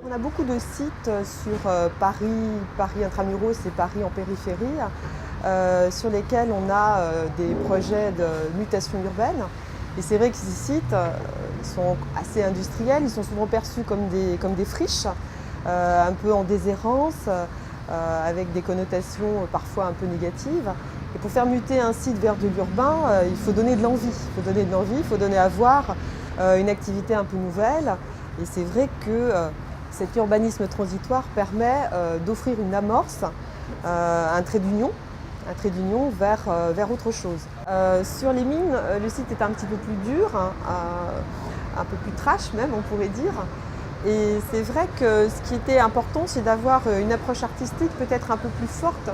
On a beaucoup de sites sur Paris, Paris intramuros et Paris en périphérie, sur lesquels on a des projets de mutation urbaine. Et c'est vrai que ces sites sont assez industriels, ils sont souvent perçus comme des friches, un peu en déshérence, avec des connotations parfois un peu négatives. Et pour faire muter un site vers de l'urbain, il faut donner de l'envie. Il faut donner à voir une activité un peu nouvelle. Et c'est vrai que cet urbanisme transitoire permet d'offrir une amorce, un trait d'union vers autre chose. Sur les mines, le site est un petit peu plus dur, un peu plus trash même, on pourrait dire. Et c'est vrai que ce qui était important, c'est d'avoir une approche artistique peut-être un peu plus forte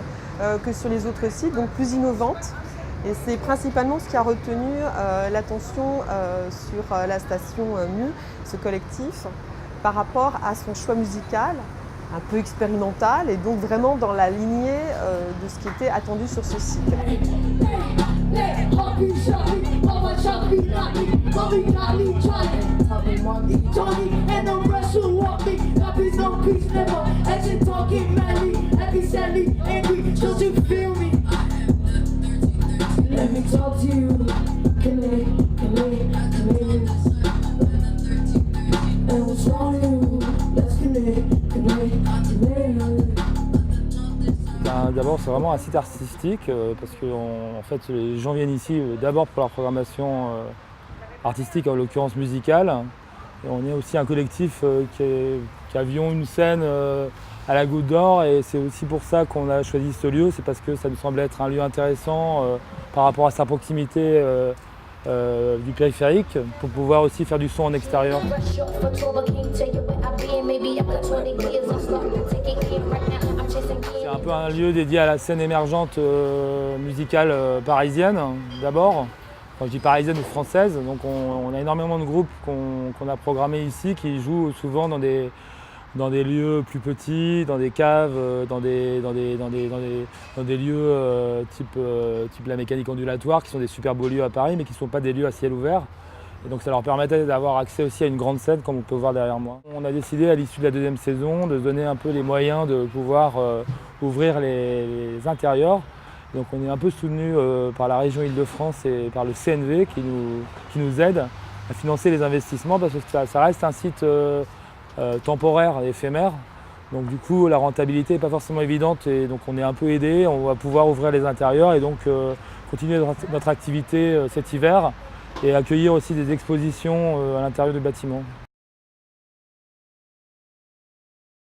que sur les autres sites, donc plus innovante. Et c'est principalement ce qui a retenu l'attention sur la station MU, ce collectif, par rapport à son choix musical, un peu expérimental, et donc vraiment dans la lignée de ce qui était attendu sur ce site. D'abord, c'est vraiment un site artistique parce que en fait, les gens viennent ici d'abord pour leur programmation artistique, en l'occurrence musicale. Et on est aussi un collectif qui avions une scène à la Goutte d'Or, et c'est aussi pour ça qu'on a choisi ce lieu. C'est parce que ça nous semblait être un lieu intéressant par rapport à sa proximité du périphérique, pour pouvoir aussi faire du son en extérieur. C'est un peu un lieu dédié à la scène émergente musicale parisienne d'abord. Quand je dis parisienne ou française, donc on a énormément de groupes qu'on a programmés ici qui jouent souvent dans des lieux plus petits, dans des caves, dans des lieux type la mécanique ondulatoire, qui sont des super beaux lieux à Paris, mais qui ne sont pas des lieux à ciel ouvert. Et donc ça leur permettait d'avoir accès aussi à une grande scène, comme on peut voir derrière moi. On a décidé à l'issue de la deuxième saison de se donner un peu les moyens de pouvoir ouvrir les intérieurs. Donc on est un peu soutenu par la région Île-de-France et par le CNV qui nous aide à financer les investissements, parce que ça reste un site temporaire et éphémère. Donc du coup la rentabilité n'est pas forcément évidente, et donc on est un peu aidé. On va pouvoir ouvrir les intérieurs et donc continuer notre activité cet hiver, et accueillir aussi des expositions à l'intérieur du bâtiment.